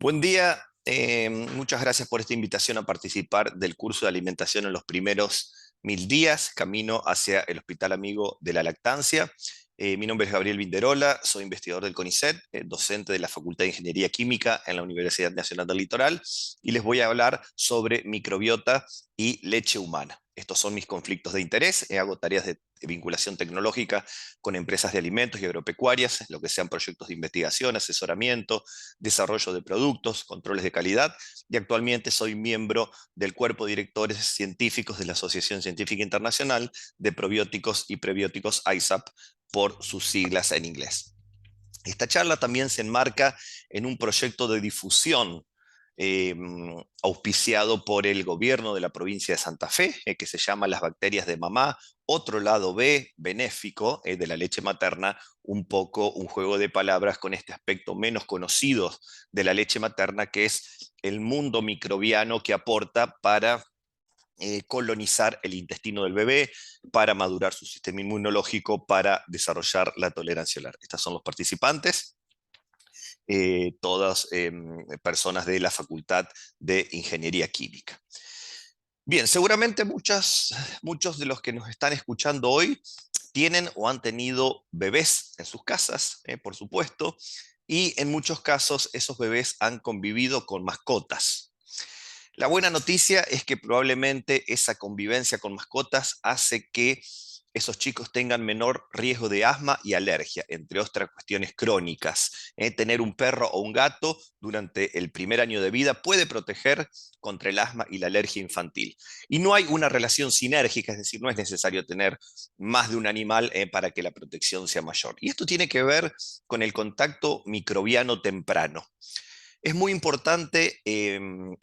Buen día, muchas gracias por esta invitación a participar del curso de alimentación en los primeros 1000 días, camino hacia el Hospital Amigo de la Lactancia. Mi nombre es Gabriel Vinderola, soy investigador del CONICET, docente de la Facultad de Ingeniería Química en la Universidad Nacional del Litoral, y les voy a hablar sobre microbiota y leche humana. Estos son mis conflictos de interés. Hago tareas de vinculación tecnológica con empresas de alimentos y agropecuarias, lo que sean proyectos de investigación, asesoramiento, desarrollo de productos, controles de calidad, y actualmente soy miembro del cuerpo de directores científicos de la Asociación Científica Internacional de Probióticos y Prebióticos ISAP, por sus siglas en inglés. Esta charla también se enmarca en un proyecto de difusión eh, auspiciado por el gobierno de la provincia de Santa Fe, que se llama Las bacterias de mamá, otro lado B, benéfico, de la leche materna, un poco un juego de palabras con este aspecto menos conocido de la leche materna, que es el mundo microbiano que aporta para colonizar el intestino del bebé, para madurar su sistema inmunológico, para desarrollar la tolerancia oral. Estas son los participantes, todas personas de la Facultad de Ingeniería Química. Bien, seguramente muchos de los que nos están escuchando hoy tienen o han tenido bebés en sus casas, por supuesto, y en muchos casos esos bebés han convivido con mascotas. La buena noticia es que probablemente esa convivencia con mascotas hace que esos chicos tengan menor riesgo de asma y alergia, entre otras cuestiones crónicas. Tener un perro o un gato durante el primer año de vida puede proteger contra el asma y la alergia infantil. Y no hay una relación sinérgica, es decir, no es necesario tener más de un animal para que la protección sea mayor. Y esto tiene que ver con el contacto microbiano temprano. Es muy importante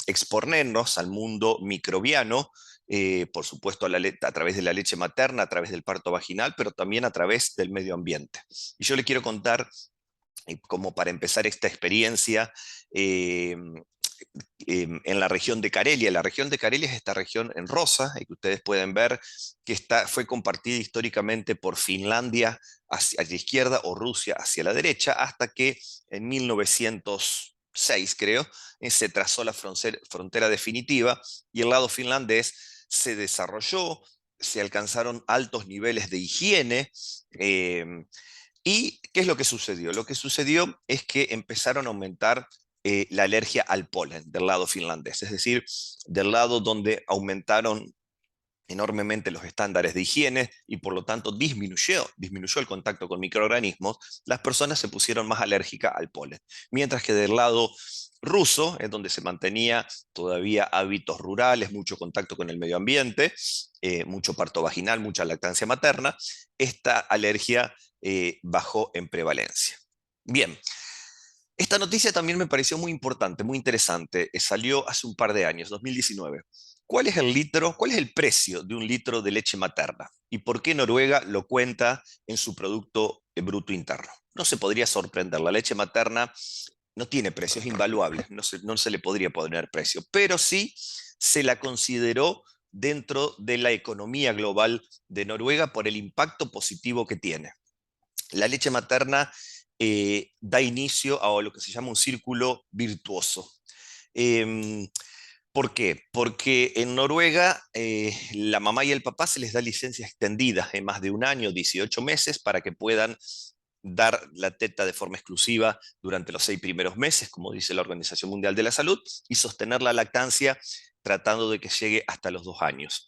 exponernos al mundo microbiano, por supuesto a través de la leche materna, a través del parto vaginal, pero también a través del medio ambiente. Y yo le quiero contar, como para empezar esta experiencia, eh, en la región de Carelia. La región de Carelia es esta región en rosa, que ustedes pueden ver que fue compartida históricamente por Finlandia hacia la izquierda o Rusia hacia la derecha, hasta que en 1906, creo, se trazó la frontera definitiva y el lado finlandés se desarrolló, se alcanzaron altos niveles de higiene. ¿Y qué es lo que sucedió? Lo que sucedió es que empezaron a aumentar la alergia al polen del lado finlandés, es decir, del lado donde aumentaron enormemente los estándares de higiene y por lo tanto disminuyó el contacto con microorganismos. Las personas se pusieron más alérgicas al polen. Mientras que del lado ruso, es donde se mantenía todavía hábitos rurales, mucho contacto con el medio ambiente, mucho parto vaginal, mucha lactancia materna, esta alergia bajó en prevalencia. Bien, esta noticia también me pareció muy importante, muy interesante. Salió hace un par de años, 2019. Cuál es el precio de un litro de leche materna? ¿Y por qué Noruega lo cuenta en su Producto Bruto Interno? No se podría sorprender, la leche materna no tiene precio, es invaluable, no se le podría poner precio, pero sí se la consideró dentro de la economía global de Noruega por el impacto positivo que tiene. La leche materna da inicio a lo que se llama un círculo virtuoso. Eh, ¿Por qué? Porque en Noruega la mamá y el papá se les da licencia extendida en más de un año, 18 meses, para que puedan dar la teta de forma exclusiva durante los 6 primeros meses, como dice la Organización Mundial de la Salud, y sostener la lactancia tratando de que llegue hasta los 2 años.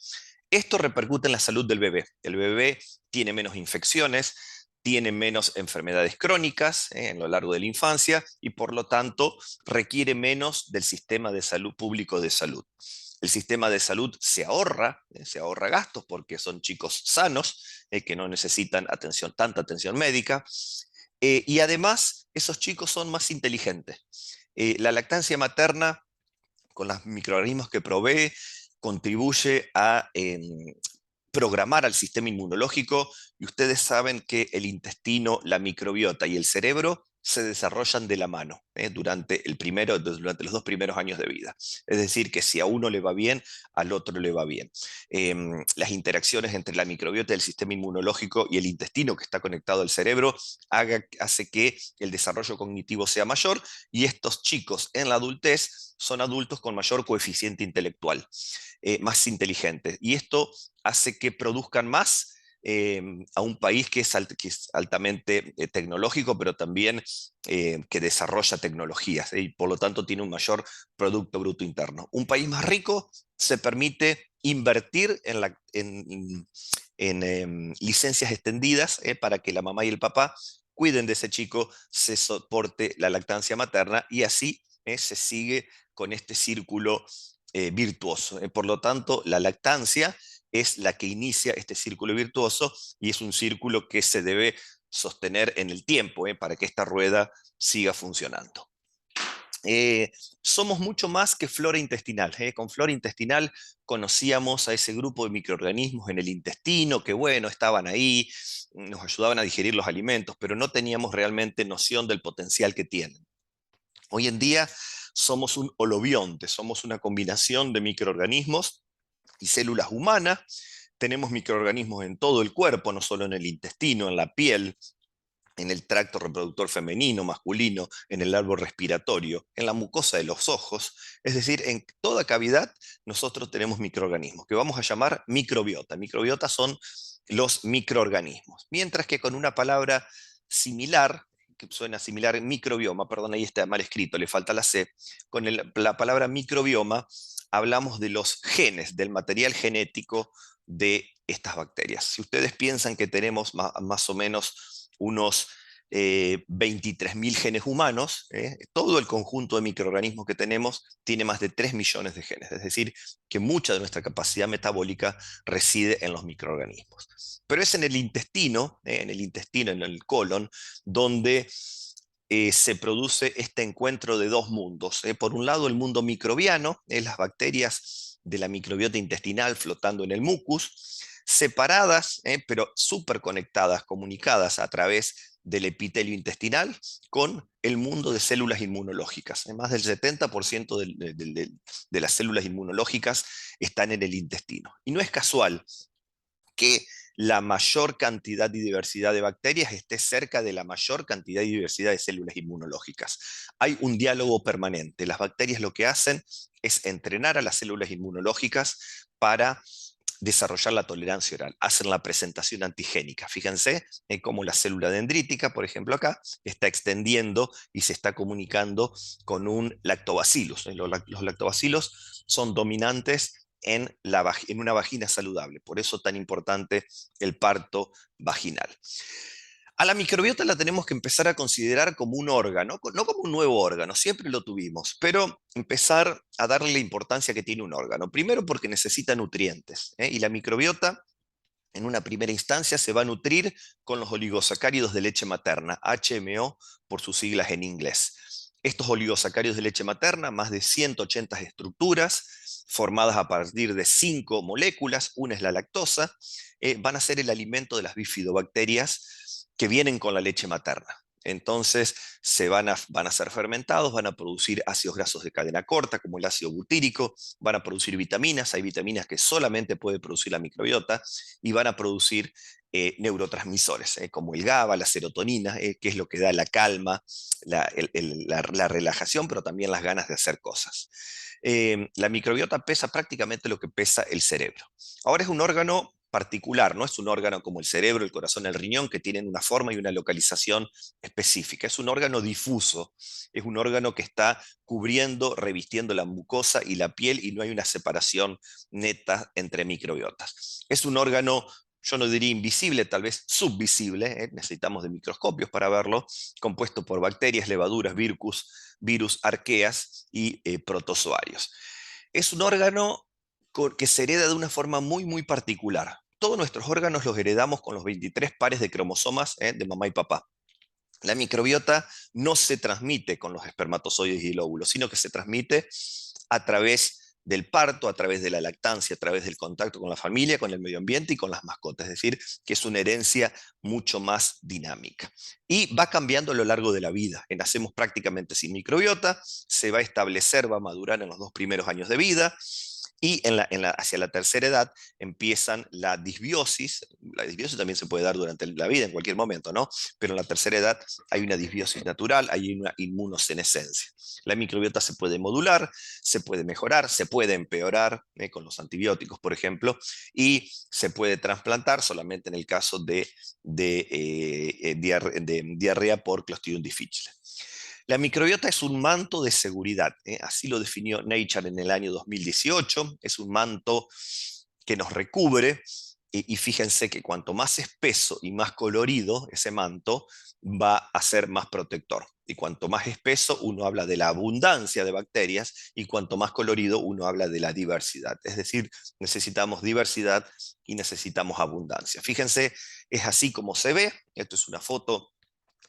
Esto repercute en la salud del bebé. El bebé tiene menos infecciones, tiene menos enfermedades crónicas en lo largo de la infancia y por lo tanto requiere menos del sistema de salud público de salud. El sistema de salud se ahorra gastos porque son chicos sanos, que no necesitan tanta atención médica, y además esos chicos son más inteligentes. La lactancia materna, con los microorganismos que provee, contribuye a programar al sistema inmunológico, y ustedes saben que el intestino, la microbiota y el cerebro se desarrollan de la mano durante durante los 2 primeros años de vida. Es decir, que si a uno le va bien, al otro le va bien. Las interacciones entre la microbiota del sistema inmunológico y el intestino que está conectado al cerebro hace que el desarrollo cognitivo sea mayor, y estos chicos en la adultez son adultos con mayor coeficiente intelectual, más inteligentes. Y esto hace que produzcan más eh, a un país que es altamente tecnológico, pero también que desarrolla tecnologías, y por lo tanto tiene un mayor Producto Bruto Interno. Un país más rico se permite invertir en licencias extendidas para que la mamá y el papá cuiden de ese chico, se soporte la lactancia materna, y así se sigue con este círculo virtuoso. Por lo tanto, la lactancia es la que inicia este círculo virtuoso, y es un círculo que se debe sostener en el tiempo para que esta rueda siga funcionando. Eh, Somos mucho más que flora intestinal. Con flora intestinal conocíamos a ese grupo de microorganismos en el intestino que, bueno, estaban ahí, nos ayudaban a digerir los alimentos, pero no teníamos realmente noción del potencial que tienen. Hoy en día somos un holobionte, somos una combinación de microorganismos y células humanas. Tenemos microorganismos en todo el cuerpo, no solo en el intestino, en la piel, en el tracto reproductor femenino, masculino, en el árbol respiratorio, en la mucosa de los ojos. Es decir, en toda cavidad nosotros tenemos microorganismos, que vamos a llamar microbiota. Microbiota son los microorganismos. Mientras que con una palabra similar, que suena similar, microbioma, perdón, ahí está mal escrito, le falta la C, con la palabra microbioma hablamos de los genes, del material genético de estas bacterias. Si ustedes piensan que tenemos más o menos unos 23.000 genes humanos, todo el conjunto de microorganismos que tenemos tiene más de 3 millones de genes, es decir, que mucha de nuestra capacidad metabólica reside en los microorganismos. Pero es en el colon, donde se produce este encuentro de dos mundos. Por un lado, el mundo microbiano, las bacterias de la microbiota intestinal flotando en el mucus, separadas, pero súper conectadas, comunicadas a través del epitelio intestinal con el mundo de células inmunológicas. Más del 70% de las células inmunológicas están en el intestino. Y no es casual que la mayor cantidad y diversidad de bacterias esté cerca de la mayor cantidad y diversidad de células inmunológicas. Hay un diálogo permanente. Las bacterias lo que hacen es entrenar a las células inmunológicas para desarrollar la tolerancia oral, hacen la presentación antigénica. Fíjense cómo la célula dendrítica, por ejemplo acá, está extendiendo y se está comunicando con un lactobacillus. Los lactobacilos son dominantes en una vagina saludable, por eso tan importante el parto vaginal. A la microbiota la tenemos que empezar a considerar como un órgano, no como un nuevo órgano, siempre lo tuvimos, pero empezar a darle la importancia que tiene un órgano. Primero porque necesita nutrientes, y la microbiota en una primera instancia se va a nutrir con los oligosacáridos de leche materna, HMO por sus siglas en inglés. Estos oligosacáridos de leche materna, más de 180 estructuras formadas a partir de 5 moléculas, una es la lactosa, van a ser el alimento de las bifidobacterias que vienen con la leche materna. Entonces van a ser fermentados, van a producir ácidos grasos de cadena corta, como el ácido butírico, van a producir vitaminas, hay vitaminas que solamente puede producir la microbiota, y van a producir neurotransmisores, como el GABA, la serotonina, que es lo que da la calma, la relajación, pero también las ganas de hacer cosas. La microbiota pesa prácticamente lo que pesa el cerebro. Ahora es un órgano particular, no es un órgano como el cerebro, el corazón, el riñón, que tienen una forma y una localización específica. Es un órgano difuso, es un órgano que está cubriendo, revistiendo la mucosa y la piel, y no hay una separación neta entre microbiotas. Es un órgano, yo no diría invisible, tal vez subvisible, necesitamos de microscopios para verlo, compuesto por bacterias, levaduras, virus, arqueas y protozoarios. Es un órgano que se hereda de una forma muy, muy particular. Todos nuestros órganos los heredamos con los 23 pares de cromosomas de mamá y papá. La microbiota no se transmite con los espermatozoides y el óvulo, sino que se transmite a través del parto, a través de la lactancia, a través del contacto con la familia, con el medio ambiente y con las mascotas. Es decir, que es una herencia mucho más dinámica. Y va cambiando a lo largo de la vida. Nacemos prácticamente sin microbiota, se va a establecer, va a madurar en los 2 primeros años de vida, y hacia la tercera edad empiezan la disbiosis. La disbiosis también se puede dar durante la vida, en cualquier momento, ¿no? Pero en la tercera edad hay una disbiosis natural, hay una inmunosenescencia. La microbiota se puede modular, se puede mejorar, se puede empeorar, con los antibióticos, por ejemplo, y se puede trasplantar solamente en el caso de diarrea por Clostridium difficile. La microbiota es un manto de seguridad, así lo definió Nature en el año 2018, es un manto que nos recubre, y fíjense que cuanto más espeso y más colorido ese manto, va a ser más protector. Y cuanto más espeso, uno habla de la abundancia de bacterias, y cuanto más colorido, uno habla de la diversidad. Es decir, necesitamos diversidad y necesitamos abundancia. Fíjense, es así como se ve. Esto es una foto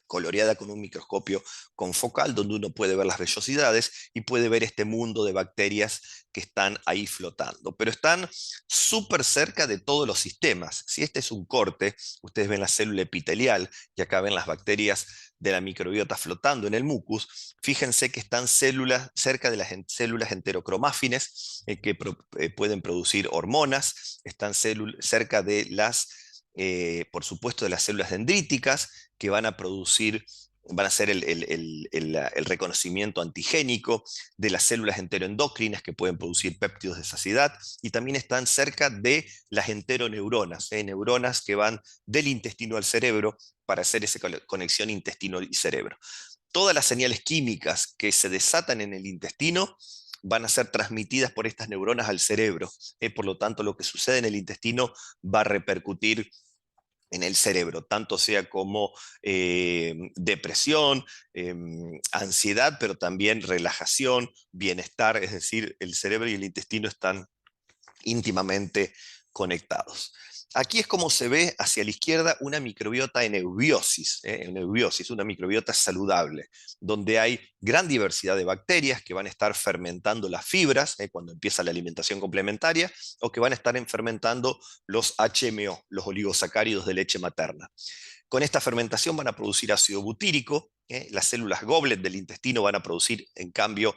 coloreada con un microscopio confocal, donde uno puede ver las vellosidades y puede ver este mundo de bacterias que están ahí flotando, pero están súper cerca de todos los sistemas. Si este es un corte, ustedes ven la célula epitelial y acá ven las bacterias de la microbiota flotando en el mucus. Fíjense que están cerca de las células enterocromáfines, pueden producir hormonas, están cerca de por supuesto, de las células dendríticas, que van a producir, van a hacer el reconocimiento antigénico de las células enteroendocrinas, que pueden producir péptidos de saciedad, y también están cerca de las enteroneuronas, neuronas que van del intestino al cerebro para hacer esa conexión intestino y cerebro. Todas las señales químicas que se desatan en el intestino van a ser transmitidas por estas neuronas al cerebro. Por lo tanto, lo que sucede en el intestino va a repercutir en el cerebro, tanto sea como depresión, ansiedad, pero también relajación, bienestar. Es decir, el cerebro y el intestino están íntimamente conectados. Aquí es como se ve hacia la izquierda una microbiota en eubiosis, una microbiota saludable, donde hay gran diversidad de bacterias que van a estar fermentando las fibras, cuando empieza la alimentación complementaria, o que van a estar fermentando los HMO, los oligosacáridos de leche materna. Con esta fermentación van a producir ácido butírico, las células goblet del intestino van a producir, en cambio,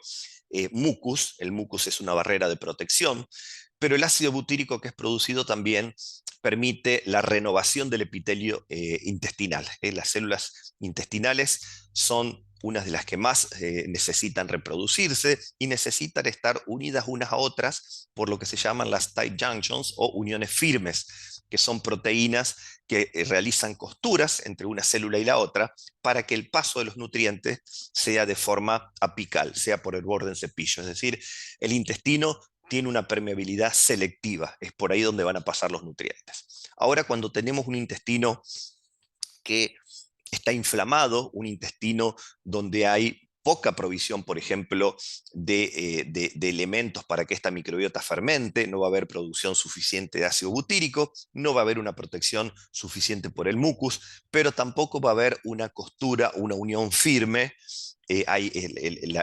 mucus. El mucus es una barrera de protección, pero el ácido butírico que es producido también permite la renovación del epitelio intestinal. Las células intestinales son unas de las que más necesitan reproducirse y necesitan estar unidas unas a otras por lo que se llaman las tight junctions, o uniones firmes, que son proteínas que realizan costuras entre una célula y la otra para que el paso de los nutrientes sea de forma apical, sea por el borde del cepillo. Es decir, el intestino tiene una permeabilidad selectiva, es por ahí donde van a pasar los nutrientes. Ahora, cuando tenemos un intestino que está inflamado, un intestino donde hay poca provisión, por ejemplo, de elementos para que esta microbiota fermente, no va a haber producción suficiente de ácido butírico, no va a haber una protección suficiente por el mucus, pero tampoco va a haber una costura, una unión firme.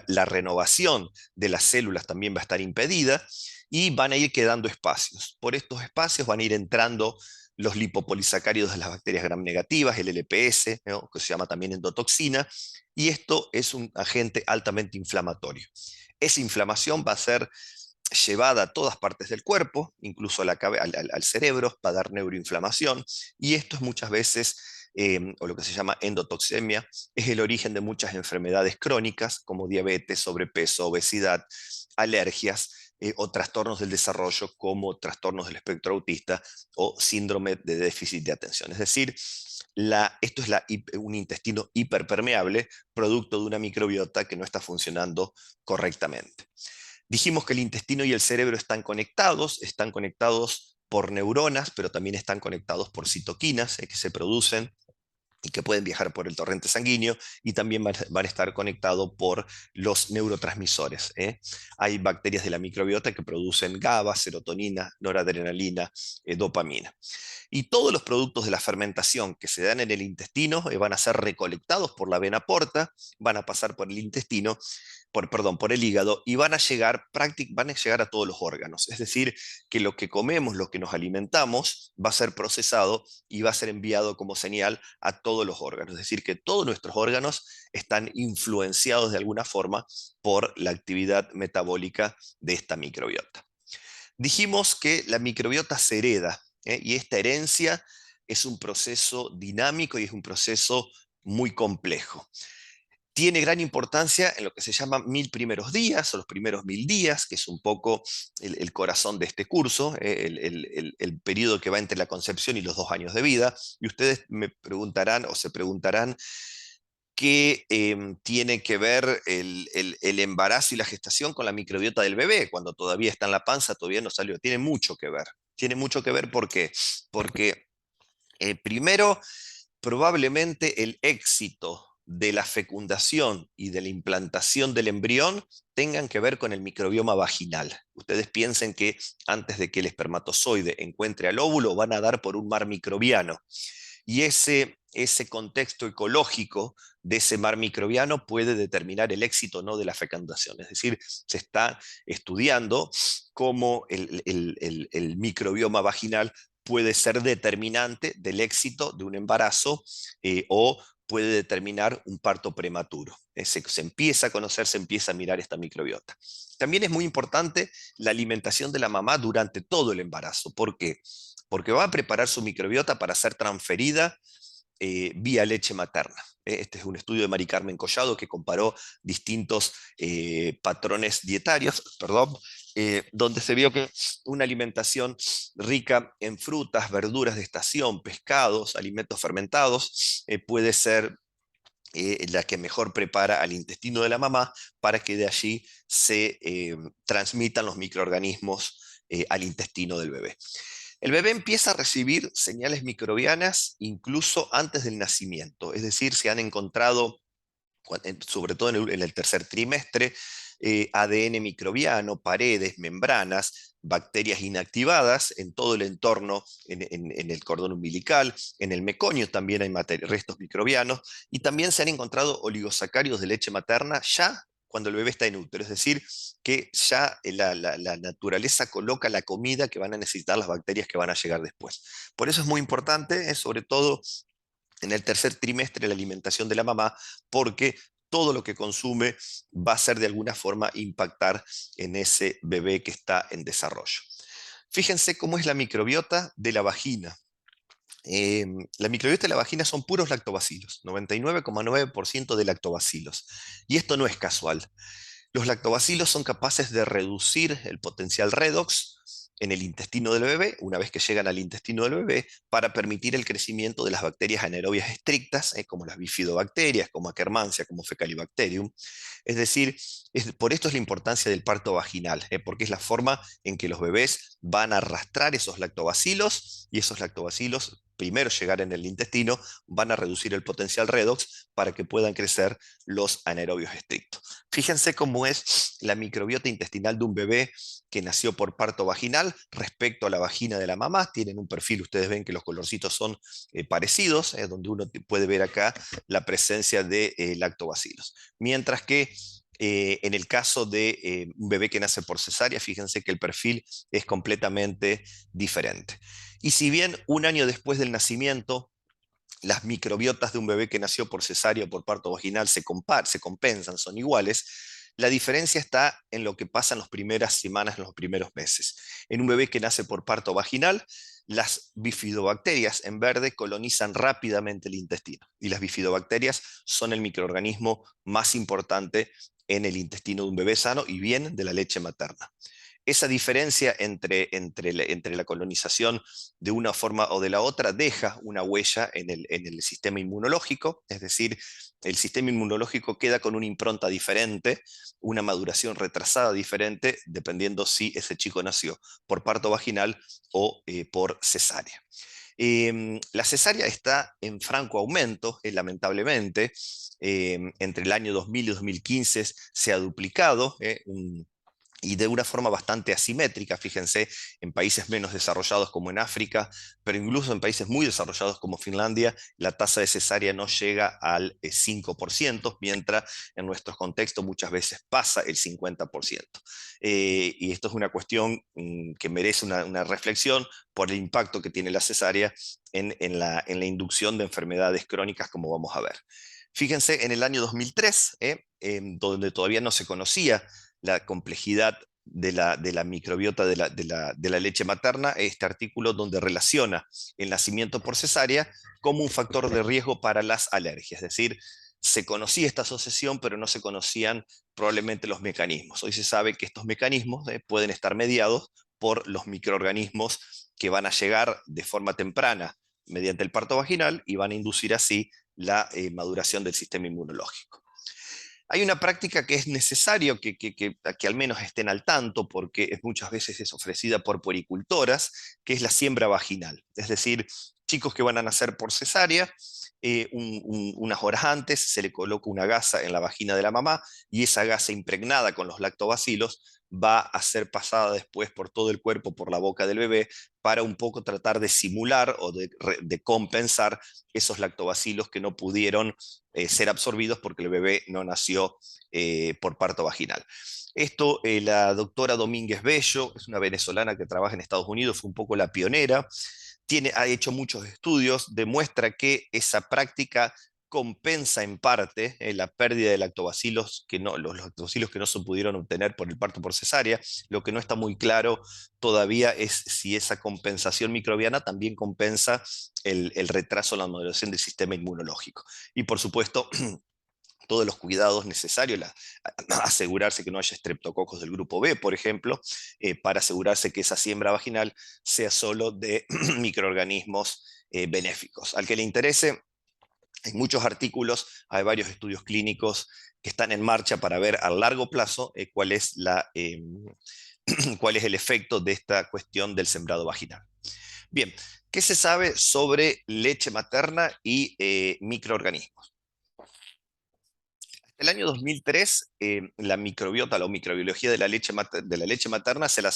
La renovación de las células también va a estar impedida, y van a ir quedando espacios. Por estos espacios van a ir entrando los lipopolisacáridos de las bacterias gram negativas, el LPS, ¿no?, que se llama también endotoxina, y esto es un agente altamente inflamatorio. Esa inflamación va a ser llevada a todas partes del cuerpo, incluso al cerebro, va a dar neuroinflamación, y esto es muchas veces, o lo que se llama endotoxemia, es el origen de muchas enfermedades crónicas como diabetes, sobrepeso, obesidad, alergias, o trastornos del desarrollo como trastornos del espectro autista o síndrome de déficit de atención. Es decir, esto es un intestino hiperpermeable, producto de una microbiota que no está funcionando correctamente. Dijimos que el intestino y el cerebro están conectados por neuronas, pero también están conectados por citoquinas que se producen y que pueden viajar por el torrente sanguíneo y también van a estar conectados por los neurotransmisores, ¿eh? Hay bacterias de la microbiota que producen GABA, serotonina, noradrenalina, dopamina. Y todos los productos de la fermentación que se dan en el intestino van a ser recolectados por la vena porta, van a pasar por el intestino, perdón, por el hígado y van a llegar a todos los órganos. Es decir, que lo que comemos, lo que nos alimentamos, va a ser procesado y va a ser enviado como señal a todos los órganos. Es decir, que todos nuestros órganos están influenciados de alguna forma por la actividad metabólica de esta microbiota. Dijimos que la microbiota se hereda, y esta herencia es un proceso dinámico y es un proceso muy complejo. Tiene gran importancia en lo que se llama 1000 primeros días o los primeros 1000 días, que es un poco el corazón de este curso, el periodo que va entre la concepción y los 2 años de vida. Y ustedes me preguntarán o se preguntarán qué tiene que ver el embarazo y la gestación con la microbiota del bebé, cuando todavía está en la panza, todavía no salió. Tiene mucho que ver. Tiene mucho que ver, ¿por qué? Porque primero, probablemente el éxito de la fecundación y de la implantación del embrión tengan que ver con el microbioma vaginal. Ustedes piensen que antes de que el espermatozoide encuentre al óvulo, van a dar por un mar microbiano. Y ese contexto ecológico de ese mar microbiano puede determinar el éxito o no de la fecundación. Es decir, se está estudiando cómo el microbioma vaginal puede ser determinante del éxito de un embarazo, o puede determinar un parto prematuro. Se empieza a conocer, se empieza a mirar esta microbiota. También es muy importante la alimentación de la mamá durante todo el embarazo. ¿Por qué? Porque va a preparar su microbiota para ser transferida vía leche materna. Este es un estudio de Mari Carmen Collado que comparó distintos patrones dietarios, perdón, donde se vio que una alimentación rica en frutas, verduras de estación, pescados, alimentos fermentados, puede ser la que mejor prepara al intestino de la mamá para que de allí se transmitan los microorganismos al intestino del bebé. El bebé empieza a recibir señales microbianas incluso antes del nacimiento, es decir, se han encontrado, sobre todo en el tercer trimestre, ADN microbiano, paredes, membranas, bacterias inactivadas en todo el entorno, en el cordón umbilical, en el meconio también hay restos microbianos, y también se han encontrado oligosacáridos de leche materna ya cuando el bebé está en útero, es decir, que ya la naturaleza coloca la comida que van a necesitar las bacterias que van a llegar después. Por eso es muy importante, sobre todo en el tercer trimestre, la alimentación de la mamá, porque todo lo que consume va a ser de alguna forma impactar en ese bebé que está en desarrollo. Fíjense cómo es la microbiota de la vagina. Eh, la microbiota de la vagina son puros lactobacilos, 99,9% de lactobacilos. Y esto no es casual. Los lactobacilos son capaces de reducir el potencial redox en el intestino del bebé, una vez que llegan al intestino del bebé, para permitir el crecimiento de las bacterias anaerobias estrictas, como las bifidobacterias, como Akkermansia, como Fecalibacterium. Es decir, por esto es la importancia del parto vaginal, porque es la forma en que los bebés van a arrastrar esos lactobacilos y esos lactobacilos, primero llegar en el intestino, van a reducir el potencial redox para que puedan crecer los anaerobios estrictos. Fíjense cómo es la microbiota intestinal de un bebé que nació por parto vaginal respecto a la vagina de la mamá. Tienen un perfil, ustedes ven que los colorcitos son parecidos, donde uno puede ver acá la presencia de lactobacilos. Mientras que en el caso de un bebé que nace por cesárea, fíjense que el perfil es completamente diferente. Y si bien un año después del nacimiento, las microbiotas de un bebé que nació por cesárea o por parto vaginal se compensan, son iguales. La diferencia está en lo que pasa en las primeras semanas, en los primeros meses. En un bebé que nace por parto vaginal, las bifidobacterias en verde colonizan rápidamente el intestino. Y las bifidobacterias son el microorganismo más importante en el intestino de un bebé sano y vienen de la leche materna. Esa diferencia entre la colonización de una forma o de la otra deja una huella en el sistema inmunológico, es decir, el sistema inmunológico queda con una impronta diferente, una maduración retrasada diferente, dependiendo si ese chico nació por parto vaginal o por cesárea. La cesárea está en franco aumento, lamentablemente. Entre el año 2000 y 2015 se ha duplicado, y de una forma bastante asimétrica, fíjense, en países menos desarrollados como en África, pero incluso en países muy desarrollados como Finlandia, la tasa de cesárea no llega al 5%, mientras en nuestros contextos muchas veces pasa el 50%. Y esto es una cuestión que merece una reflexión por el impacto que tiene la cesárea en la inducción de enfermedades crónicas, como vamos a ver. Fíjense, en el año 2003, donde todavía no se conocía la complejidad de la microbiota de la leche materna, este artículo donde relaciona el nacimiento por cesárea como un factor de riesgo para las alergias. Es decir, se conocía esta asociación, pero no se conocían probablemente los mecanismos. Hoy se sabe que estos mecanismos pueden estar mediados por los microorganismos que van a llegar de forma temprana mediante el parto vaginal y van a inducir así la maduración del sistema inmunológico. Hay una práctica que es necesario que al menos estén al tanto, porque muchas veces es ofrecida por puericultoras, que es la siembra vaginal. Es decir, chicos que van a nacer por cesárea, unas horas antes se le coloca una gasa en la vagina de la mamá y esa gasa impregnada con los lactobacilos va a ser pasada después por todo el cuerpo, por la boca del bebé, para un poco tratar de simular o de compensar esos lactobacilos que no pudieron ser absorbidos porque el bebé no nació por parto vaginal. Esto, la doctora Domínguez Bello, es una venezolana que trabaja en Estados Unidos, fue un poco la pionera, ha hecho muchos estudios, demuestra que esa práctica compensa en parte la pérdida de lactobacilos los lactobacilos que no se pudieron obtener por el parto por cesárea. Lo que no está muy claro todavía es si esa compensación microbiana también compensa el retraso en la modulación del sistema inmunológico. Y por supuesto, todos los cuidados necesarios, asegurarse que no haya estreptococos del grupo B, por ejemplo, para asegurarse que esa siembra vaginal sea solo de microorganismos benéficos. Al que le interese, hay muchos artículos, hay varios estudios clínicos que están en marcha para ver a largo plazo cuál es el efecto de esta cuestión del sembrado vaginal. Bien, ¿qué se sabe sobre leche materna y microorganismos? El año 2003, la microbiota, la microbiología de la leche materna se la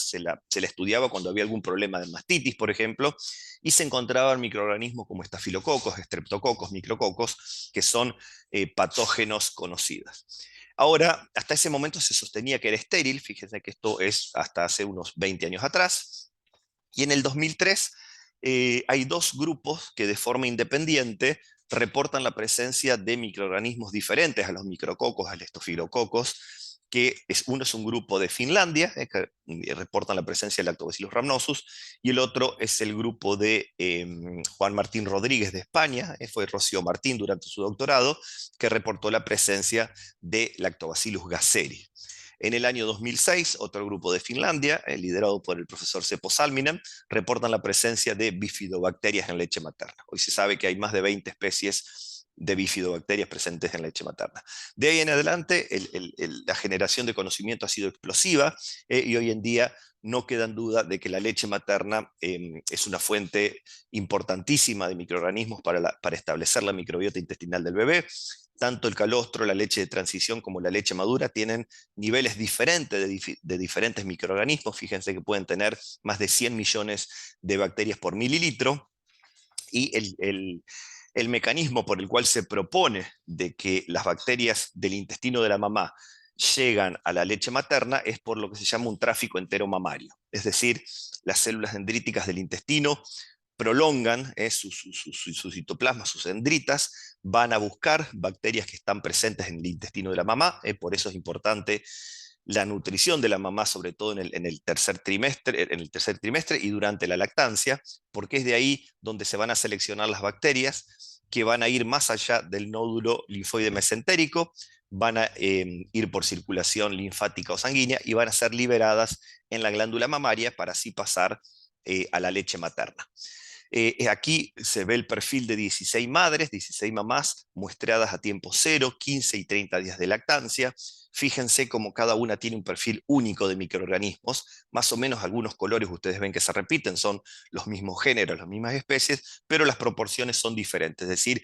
estudiaba cuando había algún problema de mastitis, por ejemplo, y se encontraban microorganismos como estafilococos, estreptococos, micrococos, que son patógenos conocidos. Ahora, hasta ese momento se sostenía que era estéril, fíjense que esto es hasta hace unos 20 años atrás, y en el 2003 hay dos grupos que de forma independiente reportan la presencia de microorganismos diferentes a los micrococos, a los estafilococos, uno es un grupo de Finlandia, que reportan la presencia de Lactobacillus rhamnosus, y el otro es el grupo de Juan Martín Rodríguez de España, fue Rocío Martín durante su doctorado, que reportó la presencia de Lactobacillus gasseri. En el año 2006, otro grupo de Finlandia, liderado por el profesor Seppo Salminen, reportan la presencia de bifidobacterias en leche materna. Hoy se sabe que hay más de 20 especies de bifidobacterias presentes en leche materna. De ahí en adelante, la generación de conocimiento ha sido explosiva, y hoy en día no queda en duda de que la leche materna es una fuente importantísima de microorganismos para establecer la microbiota intestinal del bebé. Tanto el calostro, la leche de transición como la leche madura tienen niveles diferentes de diferentes microorganismos. Fíjense que pueden tener más de 100 millones de bacterias por mililitro. Y el mecanismo por el cual se propone de que las bacterias del intestino de la mamá llegan a la leche materna es por lo que se llama un tráfico enteromamario. Es decir, las células dendríticas del intestino prolongan su citoplasma, sus dendritas, van a buscar bacterias que están presentes en el intestino de la mamá, por eso es importante la nutrición de la mamá, sobre todo en el tercer trimestre y durante la lactancia, porque es de ahí donde se van a seleccionar las bacterias que van a ir más allá del nódulo linfoide mesentérico, van a ir por circulación linfática o sanguínea y van a ser liberadas en la glándula mamaria para así pasar a la leche materna. Aquí se ve el perfil de 16 madres, 16 mamás muestreadas a tiempo 0, 15 y 30 días de lactancia. Fíjense cómo cada una tiene un perfil único de microorganismos, más o menos algunos colores ustedes ven que se repiten, son los mismos géneros, las mismas especies, pero las proporciones son diferentes, es decir,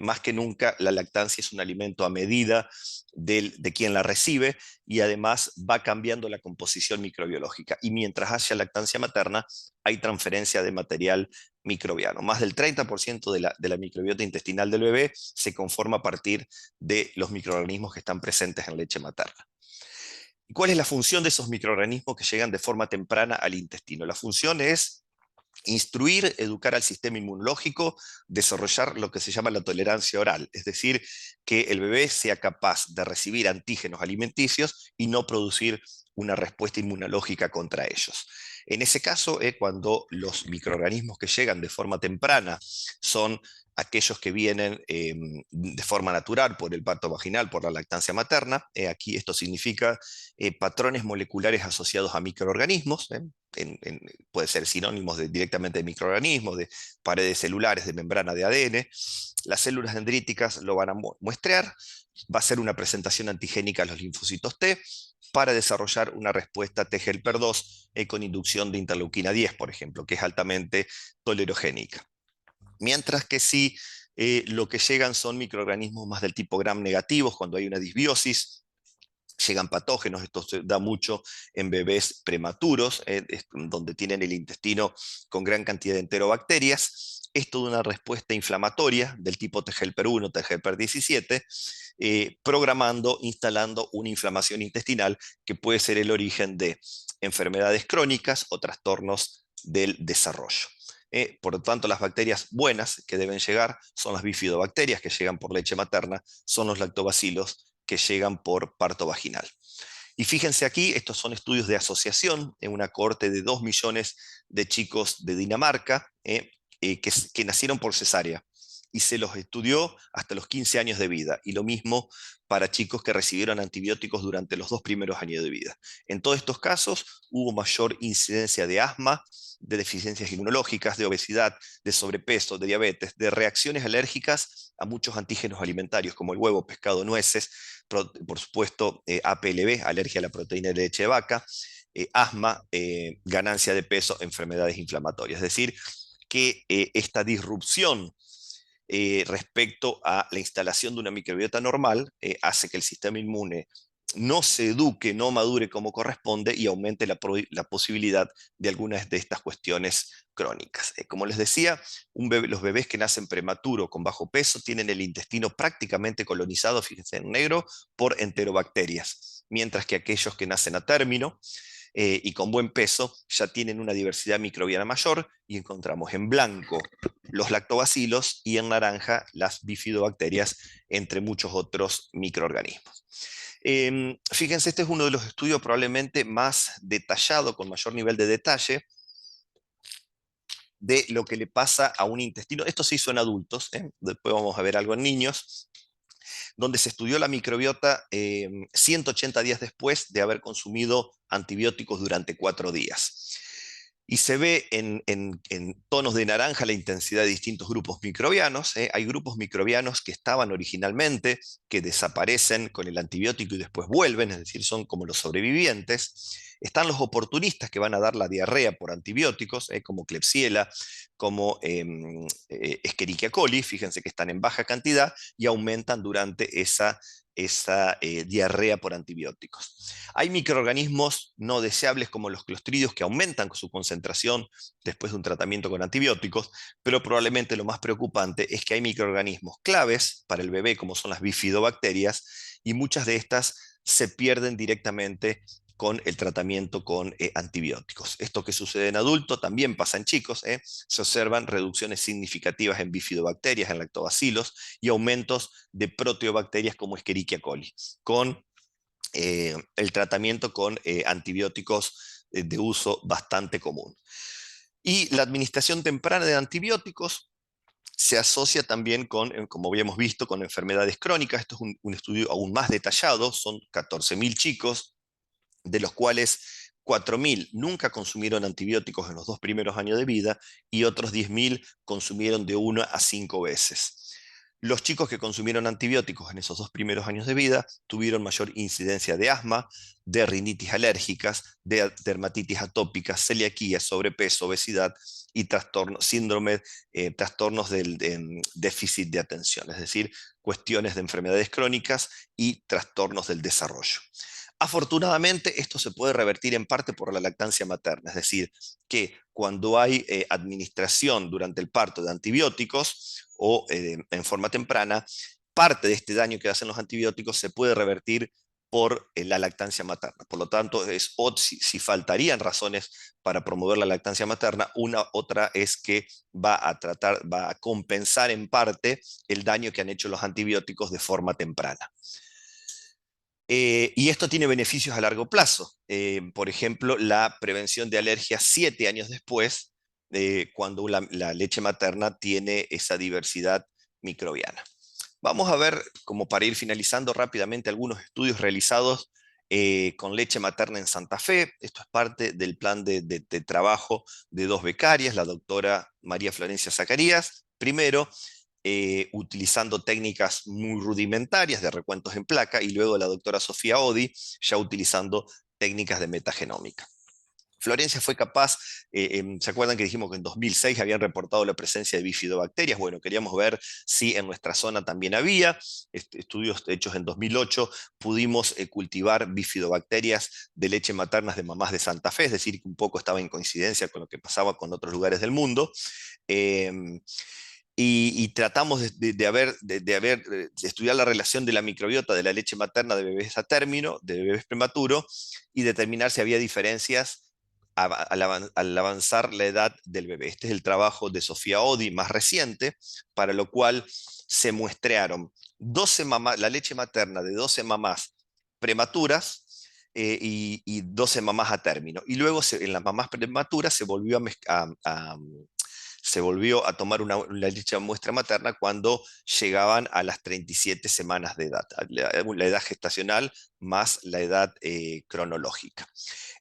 más que nunca la lactancia es un alimento a medida de quien la recibe y además va cambiando la composición microbiológica. Y mientras haya lactancia materna, hay transferencia de material microbiano. Más del 30% de la microbiota intestinal del bebé se conforma a partir de los microorganismos que están presentes en leche materna. ¿Y cuál es la función de esos microorganismos que llegan de forma temprana al intestino? La función es instruir, educar al sistema inmunológico, desarrollar lo que se llama la tolerancia oral, es decir, que el bebé sea capaz de recibir antígenos alimenticios y no producir una respuesta inmunológica contra ellos. En ese caso, cuando los microorganismos que llegan de forma temprana son aquellos que vienen de forma natural por el parto vaginal, por la lactancia materna. Aquí esto significa patrones moleculares asociados a microorganismos, puede ser sinónimos directamente de microorganismos, de paredes celulares, de membrana de ADN. Las células dendríticas lo van a muestrear, va a ser una presentación antigénica a los linfocitos T para desarrollar una respuesta T-helper 2 con inducción de interleuquina 10, por ejemplo, que es altamente tolerogénica. Mientras que si lo que llegan son microorganismos más del tipo gram negativos, cuando hay una disbiosis, llegan patógenos, esto se da mucho en bebés prematuros, donde tienen el intestino con gran cantidad de enterobacterias. Esto de una respuesta inflamatoria del tipo T-helper 1, T-helper 17, programando, instalando una inflamación intestinal que puede ser el origen de enfermedades crónicas o trastornos del desarrollo. Por lo tanto, las bacterias buenas que deben llegar son las bifidobacterias que llegan por leche materna, son los lactobacilos que llegan por parto vaginal. Y fíjense aquí, estos son estudios de asociación en una cohorte de 2 millones de chicos de Dinamarca que nacieron por cesárea y se los estudió hasta los 15 años de vida, y lo mismo para chicos que recibieron antibióticos durante los 2 primeros años de vida. En todos estos casos hubo mayor incidencia de asma, de deficiencias inmunológicas, de obesidad, de sobrepeso, de diabetes, de reacciones alérgicas a muchos antígenos alimentarios como el huevo, pescado, nueces, por supuesto APLB, alergia a la proteína de leche de vaca, asma, ganancia de peso, enfermedades inflamatorias. Es decir, que esta disrupción respecto a la instalación de una microbiota normal hace que el sistema inmune no se eduque, no madure como corresponde y aumente la posibilidad de algunas de estas cuestiones crónicas. Como les decía, los bebés que nacen prematuro con bajo peso tienen el intestino prácticamente colonizado, fíjense en negro, por enterobacterias, mientras que aquellos que nacen a término y con buen peso ya tienen una diversidad microbiana mayor, y encontramos en blanco los lactobacilos y en naranja las bifidobacterias, entre muchos otros microorganismos. Fíjense, este es uno de los estudios probablemente más detallado, con mayor nivel de detalle, de lo que le pasa a un intestino. Esto se hizo en adultos, después vamos a ver algo en niños, donde se estudió la microbiota 180 días después de haber consumido antibióticos durante 4 días. Y se ve en tonos de naranja la intensidad de distintos grupos microbianos. Hay grupos microbianos que estaban originalmente, que desaparecen con el antibiótico y después vuelven, es decir, son como los sobrevivientes. Están los oportunistas que van a dar la diarrea por antibióticos, como Klebsiella, como Escherichia coli, fíjense que están en baja cantidad y aumentan durante esa diarrea por antibióticos. Hay microorganismos no deseables como los clostridios que aumentan su concentración después de un tratamiento con antibióticos, pero probablemente lo más preocupante es que hay microorganismos claves para el bebé como son las bifidobacterias, y muchas de estas se pierden directamente con el tratamiento con antibióticos. Esto que sucede en adultos también pasa en chicos. Se observan reducciones significativas en bifidobacterias, en lactobacilos, y aumentos de proteobacterias como Escherichia coli, con el tratamiento con antibióticos de uso bastante común. Y la administración temprana de antibióticos se asocia también con, como habíamos visto, con enfermedades crónicas. Esto es un estudio aún más detallado, son 14.000 chicos, de los cuales 4.000 nunca consumieron antibióticos en los 2 primeros años de vida y otros 10.000 consumieron de 1 a 5 veces. Los chicos que consumieron antibióticos en esos 2 primeros años de vida tuvieron mayor incidencia de asma, de rinitis alérgicas, de dermatitis atópica, celiaquía, sobrepeso, obesidad y trastornos del déficit de atención, es decir, cuestiones de enfermedades crónicas y trastornos del desarrollo. Afortunadamente, esto se puede revertir en parte por la lactancia materna, es decir, que cuando hay administración durante el parto de antibióticos o en forma temprana, parte de este daño que hacen los antibióticos se puede revertir por la lactancia materna. Por lo tanto, si faltarían razones para promover la lactancia materna, otra es que va a compensar en parte el daño que han hecho los antibióticos de forma temprana. Y esto tiene beneficios a largo plazo. Por ejemplo, la prevención de alergias 7 años después, cuando la leche materna tiene esa diversidad microbiana. Vamos a ver, como para ir finalizando rápidamente, algunos estudios realizados con leche materna en Santa Fe. Esto es parte del plan de trabajo de 2 becarias, la doctora María Florencia Zacarías. Primero, utilizando técnicas muy rudimentarias de recuentos en placa, y luego la doctora Sofía Odi, ya utilizando técnicas de metagenómica. Florencia fue capaz, ¿se acuerdan que dijimos que en 2006 habían reportado la presencia de bifidobacterias? Bueno, queríamos ver si en nuestra zona también había. Estudios hechos en 2008 pudimos cultivar bifidobacterias de leche maternas de mamás de Santa Fe, es decir, que un poco estaba en coincidencia con lo que pasaba con otros lugares del mundo. Y tratamos de estudiar la relación de la microbiota de la leche materna de bebés a término, de bebés prematuros, y determinar si había diferencias al avanzar la edad del bebé. Este es el trabajo de Sofía Odi más reciente, para lo cual se muestrearon 12 mamás, la leche materna de 12 mamás prematuras, y 12 mamás a término. Y luego en las mamás prematuras se volvió a tomar una leche muestra materna cuando llegaban a las 37 semanas de edad, la edad gestacional más la edad cronológica.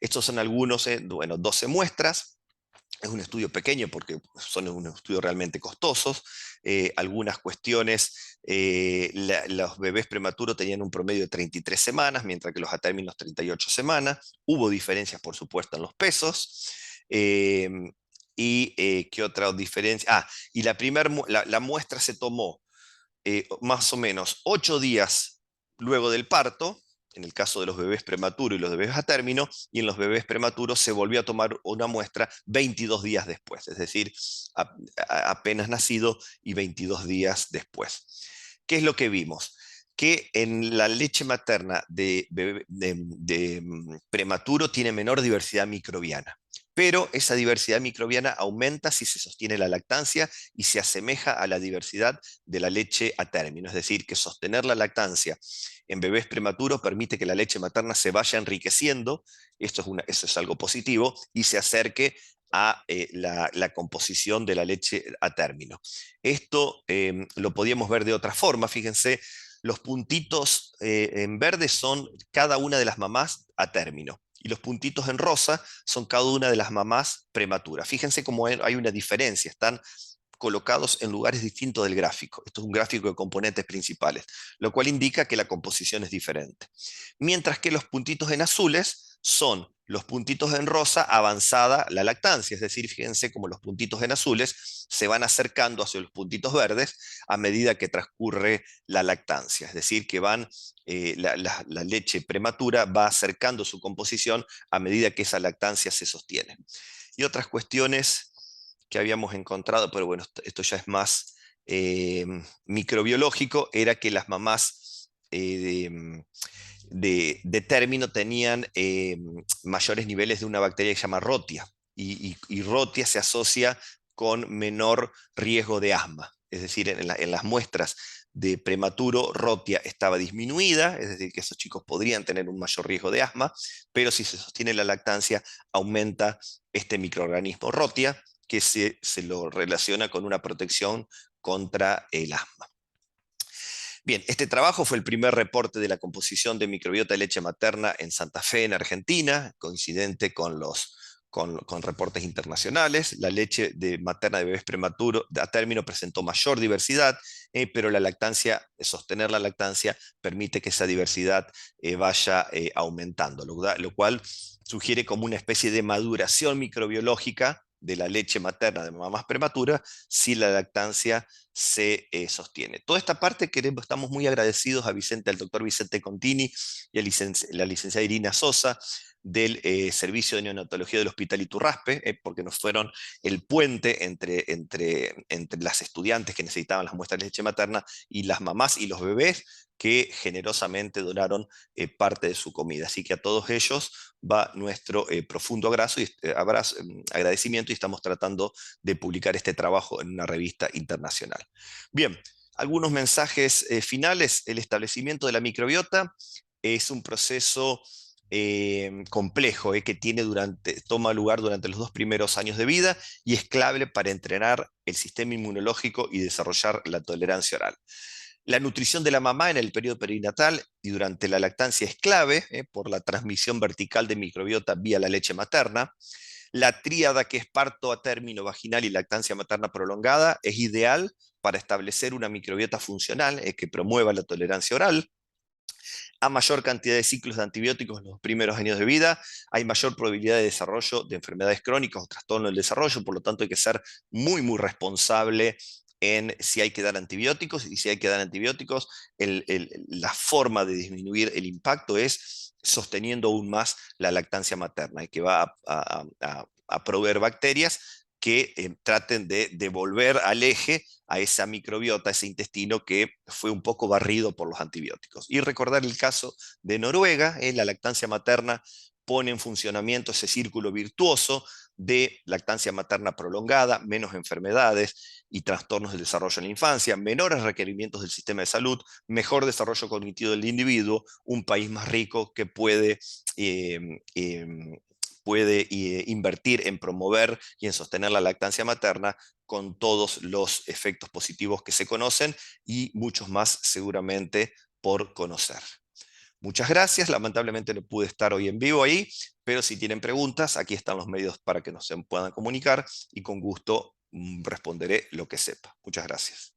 Estos son algunos, 12 muestras. Es un estudio pequeño porque son unos estudios realmente costosos. Algunas cuestiones, los bebés prematuros tenían un promedio de 33 semanas, mientras que los a términos 38 semanas. Hubo diferencias, por supuesto, en los pesos. Eh, ¿Qué otra diferencia? Y la muestra se tomó más o menos 8 días luego del parto, en el caso de los bebés prematuros y los bebés a término, y en los bebés prematuros se volvió a tomar una muestra 22 días después, es decir, apenas nacido y 22 días después. ¿Qué es lo que vimos? Que en la leche materna de prematuro tiene menor diversidad microbiana, pero esa diversidad microbiana aumenta si se sostiene la lactancia y se asemeja a la diversidad de la leche a término. Es decir, que sostener la lactancia en bebés prematuros permite que la leche materna se vaya enriqueciendo, eso es algo positivo, y se acerque a la composición de la leche a término. Esto lo podíamos ver de otra forma, fíjense, los puntitos en verde son cada una de las mamás a término, y los puntitos en rosa son cada una de las mamás prematuras. Fíjense cómo hay una diferencia, están colocados en lugares distintos del gráfico. Esto es un gráfico de componentes principales, lo cual indica que la composición es diferente. Mientras que los puntitos en azules son los puntitos en rosa avanzada la lactancia, es decir, fíjense cómo los puntitos en azules se van acercando hacia los puntitos verdes a medida que transcurre la lactancia, es decir, que la leche prematura va acercando su composición a medida que esa lactancia se sostiene. Y otras cuestiones que habíamos encontrado, pero bueno, esto ya es más microbiológico, era que las mamás de término tenían mayores niveles de una bacteria que se llama Rotia, y Rotia se asocia con menor riesgo de asma. Es decir, en las muestras de prematuro, Rotia estaba disminuida, es decir, que esos chicos podrían tener un mayor riesgo de asma, pero si se sostiene la lactancia, aumenta este microorganismo Rotia, que se lo relaciona con una protección contra el asma. Bien, este trabajo fue el primer reporte de la composición de microbiota de leche materna en Santa Fe, en Argentina, coincidente con con reportes internacionales. La leche materna de bebés prematuros a término presentó mayor diversidad, pero sostener la lactancia permite que esa diversidad vaya aumentando, lo cual sugiere como una especie de maduración microbiológica de la leche materna de mamás prematuras si la lactancia se sostiene. Toda esta parte estamos muy agradecidos al doctor Vicente Contini y a la licenciada Irina Sosa del Servicio de Neonatología del Hospital Iturraspe, porque nos fueron el puente entre las estudiantes que necesitaban las muestras de leche materna y las mamás y los bebés que generosamente donaron parte de su comida. Así que a todos ellos va nuestro profundo agradecimiento, y estamos tratando de publicar este trabajo en una revista internacional. Bien, algunos mensajes finales. El establecimiento de la microbiota es un proceso complejo que toma lugar durante los 2 primeros años de vida y es clave para entrenar el sistema inmunológico y desarrollar la tolerancia oral. La nutrición de la mamá en el periodo perinatal y durante la lactancia es clave por la transmisión vertical de microbiota vía la leche materna. La tríada, que es parto a término vaginal y lactancia materna prolongada, es ideal para establecer una microbiota funcional que promueva la tolerancia oral. A mayor cantidad de ciclos de antibióticos en los primeros años de vida, hay mayor probabilidad de desarrollo de enfermedades crónicas o trastorno del desarrollo. Por lo tanto, hay que ser muy, muy responsable en si hay que dar antibióticos, y si hay que dar antibióticos, la forma de disminuir el impacto es sosteniendo aún más la lactancia materna, y que va a proveer bacterias que traten de devolver al eje a esa microbiota, a ese intestino que fue un poco barrido por los antibióticos. Y recordar el caso de Noruega. La lactancia materna pone en funcionamiento ese círculo virtuoso de lactancia materna prolongada, menos enfermedades y trastornos del desarrollo en la infancia, menores requerimientos del sistema de salud, mejor desarrollo cognitivo del individuo, un país más rico que puede invertir en promover y en sostener la lactancia materna, con todos los efectos positivos que se conocen y muchos más seguramente por conocer. Muchas gracias. Lamentablemente no pude estar hoy en vivo ahí, pero si tienen preguntas, aquí están los medios para que nos puedan comunicar, y con gusto responderé lo que sepa. Muchas gracias.